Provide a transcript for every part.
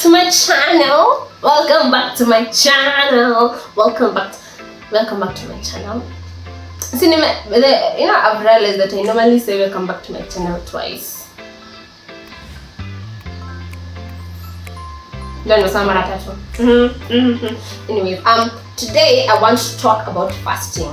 to my channel. Welcome back to my channel. Welcome back to my channel. See, I've realized that I normally say welcome back to my channel twice. Anyways, today I want to talk about fasting.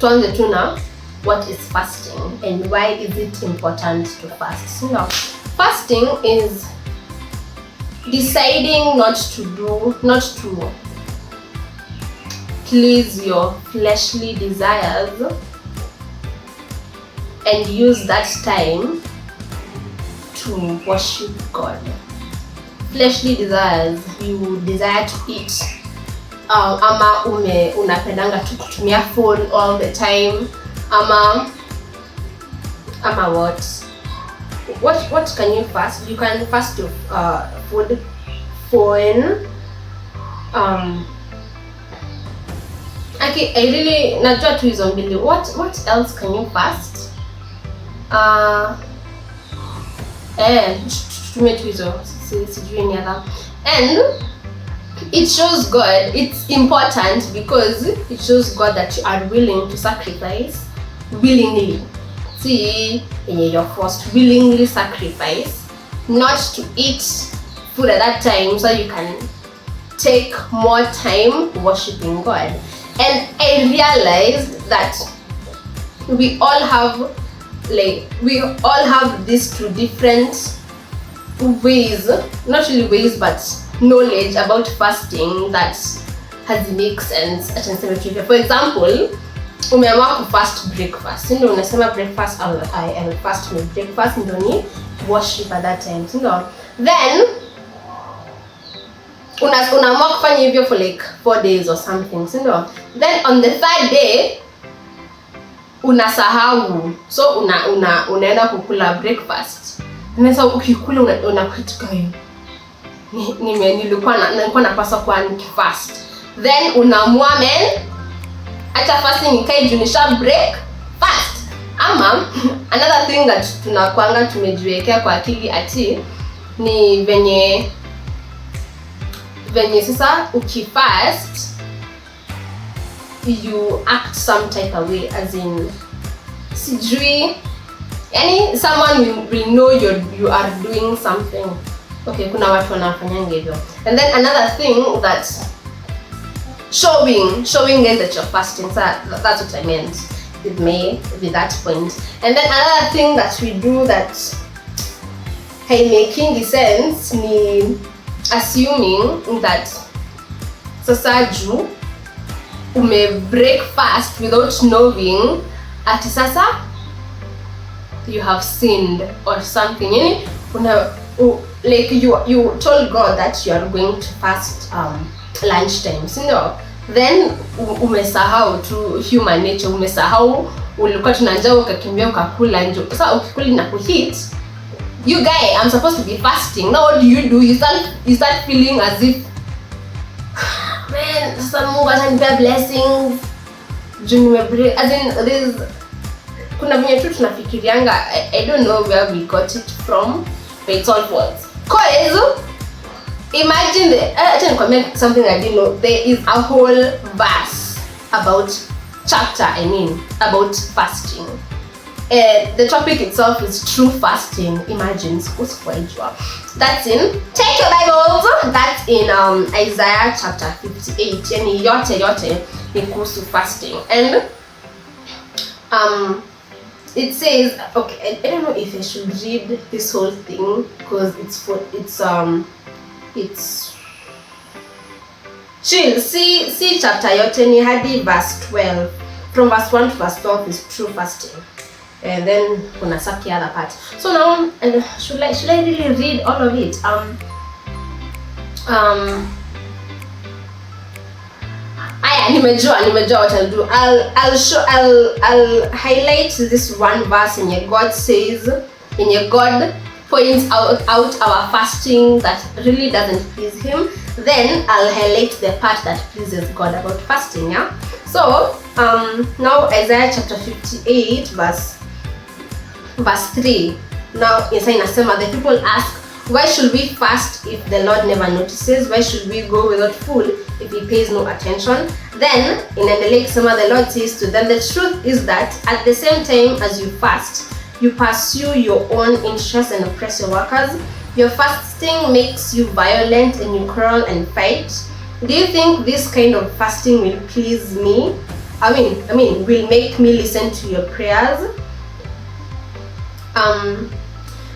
Tuanze tu na what is fasting and why is it important to fast? Now, fasting is deciding not to please your fleshly desires and use that time to worship God. Fleshly desires, you desire to eat, ama unapendanga tu kutumia phone all the time, ama what can you fast? You can fast your food, phone. Okay, I really najua tu hizo mbili. What else can you fast? Tumia tu hizo, sijui any other. And it shows God, it's important because it shows God that you are willing to sacrifice willingly. See, you're forced to willingly sacrifice not to eat food at that time so you can take more time worshiping God. And I realized that we all have these two different ways, not really ways, but knowledge about fasting that has make sense at a. For example, umeamua ku fast breakfast, ndio unasema breakfast, I'll fast my breakfast, ndio ni worship at that time, ndio. Then unaamua kufanya hivyo for like 4 days or something, ndio. Then on the third day unasahau, so unaenda kukula breakfast. Sasa ukikula unakutika hiyo. Nilikuwa napaswa kwa nikifast. Then unaamua acha fasting ikae juu nisha break fast. Ama another thing that tunakuanga tumejiwekea kwa akili ati ni venye sasa ukifast you act some type of way, as in sijui, yani someone will know you are doing something. Okay, kuna watu wanafanya hivyo. And then another thing that showing guys that you're fasting. So that's what I meant with that point. And then another thing that we do that making sense ni assuming that sasa juu ume break fast without knowing ati sasa you have sinned or something. Yani like you told God that you are going to fast lunchtime, ndio. Then umesahau tu human nature, umesahau ulikuwa tunanjaa ukakimbia ukakula njo. Sasa ukikula na kuhit, you guy, I'm supposed to be fasting. Now what do? You start feeling as if, man, sasa Mungu atanipea blessings. As in this, kuna venye tu tunafikirianga, I don't know where we got it from, but it's all false. Cause imagine something I didn't know. There is a whole verse about about fasting. The topic itself is true fasting. Imagine, that's in, take your Bibles, that's in Isaiah chapter 58. Yani yote ni kuhusu fasting. And it says, okay, I don't know if I should read this whole thing because it's chill. See chapter yote ni hadi verse 12. From verse 1 to verse 12 is true fasting. And then kuna saki other part. So now should I really read all of it? Nimejua what I'll do. I'll highlight this one verse in your God says, in your God points out our fasting that really doesn't please him. Then I'll highlight the part that pleases God about fasting, yeah? So now Isaiah chapter 58 verse 3. Now inasema, the people ask, Why should we fast if the Lord never notices? Why should we go without food if He pays no attention? Then, in the summer, the Lord says to them, the truth is that at the same time as you fast, you pursue your own interests and oppress your workers. Your fasting makes you violent and you quarrel and fight. Do you think this kind of fasting will please me? I mean, will make me listen to your prayers?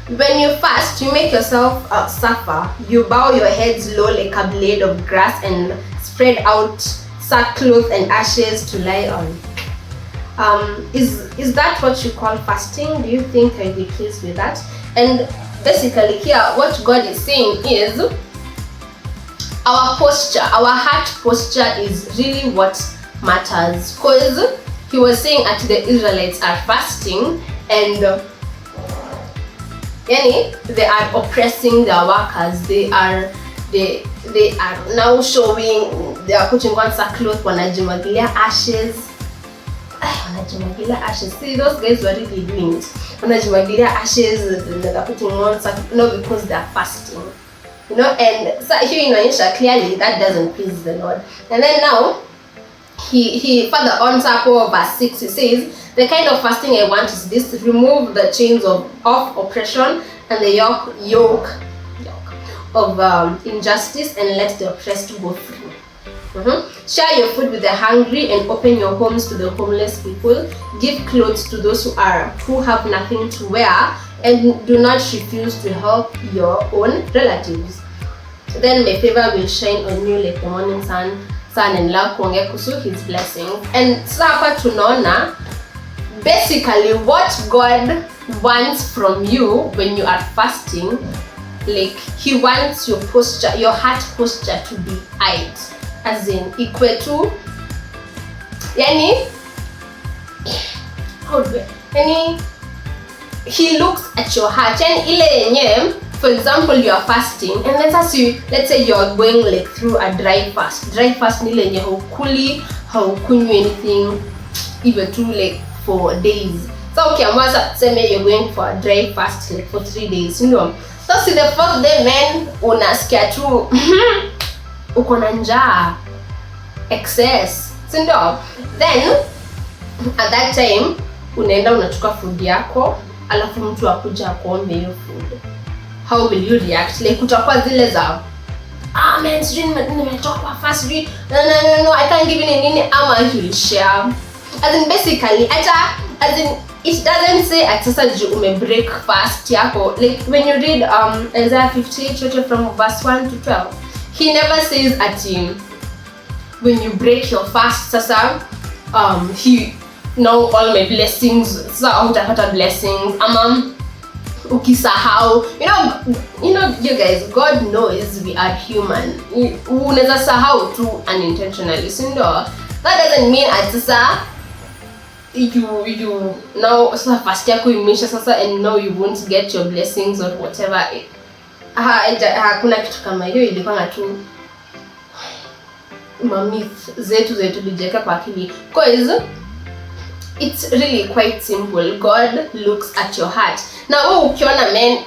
When you fast, you make yourself suffer. You bow your heads low like a blade of grass and spread out sackcloth and ashes to lie on. Is that what you call fasting? Do you think I'll be pleased with that? And basically here, what God is saying is our posture, our heart posture is really what matters. Because He was saying that the Israelites are fasting and they are oppressing their workers. They are now showing, they are putting on sackcloth, wanajimwagilia ashes. Wanajimwagilia ashes. See, those guys were really doing it. Wanajimwagilia ashes, they are putting on sackcloth, no, because they are fasting. And so here inaonyesha clearly that doesn't please the Lord. And then now, he further on top of verse 6, he says, the kind of fasting I want is this: remove the chains of oppression and the yoke of injustice, and let the oppressed go free. Share your food with the hungry and open your homes to the homeless people. Give clothes to those who have nothing to wear, and do not refuse to help your own relatives. Then my favor will shine on you like the morning sun and love kuongea kuhusu His blessings. And sasa hapa tunaona basically what God wants from you when you are fasting. Like He wants your posture, your heart posture to be right, as in equal to He looks at your heart. And ile yenye, for example, you are fasting and let's say you are going like through a dry fast. Dry fast ni ile yenye haukuli, haukunywi anything even to like for days. So ukiamua sema you're going for a dry fast like for 3 days, So see the 4th day, man, unasikia tu uko na njaa excess, Then at that time unaenda unachukua food yako, alafu mtu akuja akuombe hiyo food. How will you react? Like utakuwa zile za man, sijui nimetoka kwa fast, no, I can't give you nini, ama you will share. As in basically, it doesn't say at sasa juu break fast yako. Like when you read Isaiah 58 from verse 1 to 12, He never says at when you break your fast sasa He know all my blessings, sasa utapata blessings, ama ukisahau. You guys, God knows we are human. Unaweza sahau tu unintentionally, That doesn't mean at sasa you now sasa fast yako imeisha sasa and now you won't get your blessings or whatever. Hakuna kitu kama hiyo, ilikuwa tu mamith zetu lijeka kwa akili. Because it's really quite simple. God looks at your heart. Now ukiona man,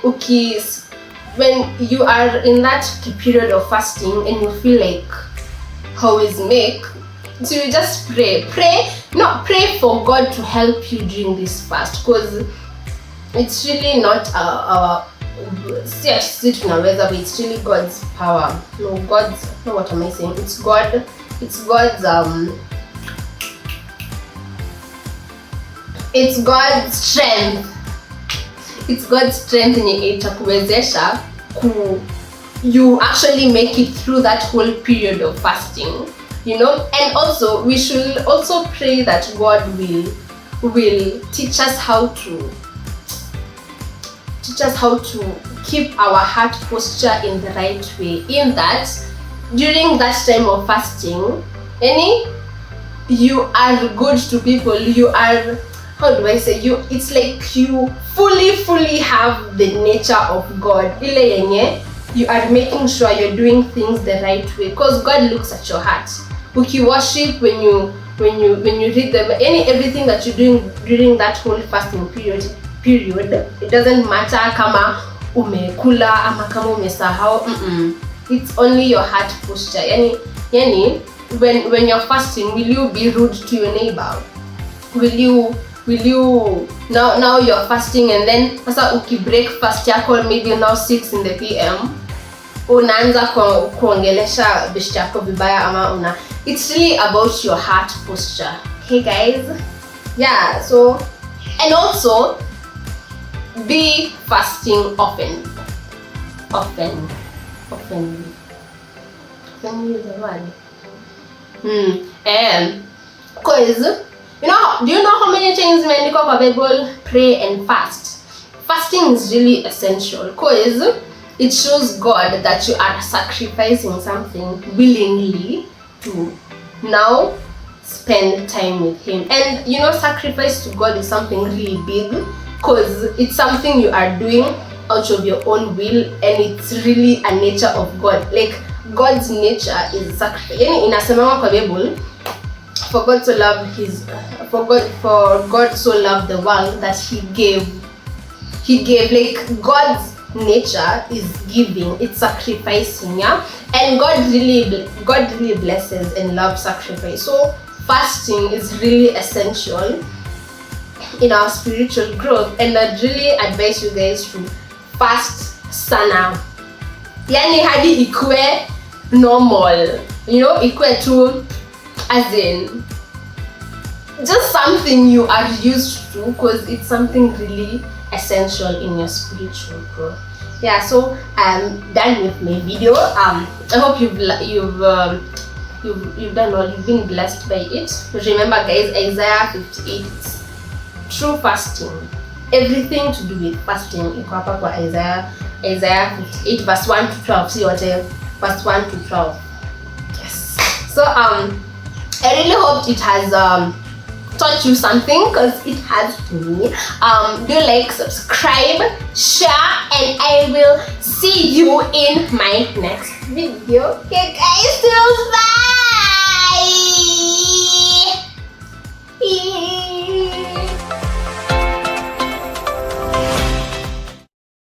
when you are in that period of fasting and you feel like how is make, so you just pray for God to help you during this fast, because it's really not our tunaweza, but it's really God's power. What am I saying? It's God's it's God's strength. It's God's strength yenye itakuwezesha you actually make it through that whole period of fasting. And also we should also pray that God will teach us how to keep our heart posture in the right way, in that during that time of fasting, you are good to people, you are, how do I say, it's like you fully have the nature of God. Ile yenye you are making sure you're doing things the right way, because God looks at your heart. Uki worship, when you read everything that you're doing during that whole fasting period, it doesn't matter kama umekula ama kama umesahau. It's only your heart posture. Yani when you're fasting, will you be rude to your neighbor? Will you now you're fasting and then sasa ukibreak fast yako maybe now 6 in the PM unaanza kuongelesha beshte yako vibaya ama it's really about your heart posture. Okay guys, yeah, so and also be fasting often is the word. Cause do you know how many times imeandikwa kwa Bible pray and fast? Fasting is really essential because it shows God that you are sacrificing something willingly to now spend time with Him. And sacrifice to God is something really big because it's something you are doing out of your own will, and it's really a nature of God. Like God's nature is sacrifice. Inasemanga kwa Bible, for God so loved the world that he gave. Like God's nature is giving, it's sacrificing, yeah. And God really blesses and loves sacrifice. So fasting is really essential in our spiritual growth, and I'd really advise you guys to fast sana. Yani hadi ikue normal, ikue tu as in just something you are used to, because it's something really essential in your spiritual growth. Yeah, so I'm done with my video. I hope you've done well, you've been blessed by it. Remember guys, Isaiah 58, it's true fasting, everything to do with fasting iko hapa kwa Isaiah 58 verse 1 to 12. See what verse 1 to 12. Yes. So I really hope it has taught you something, because it has to me. Do like, subscribe, share, and I will see you in my next video. Okay guys, till bye.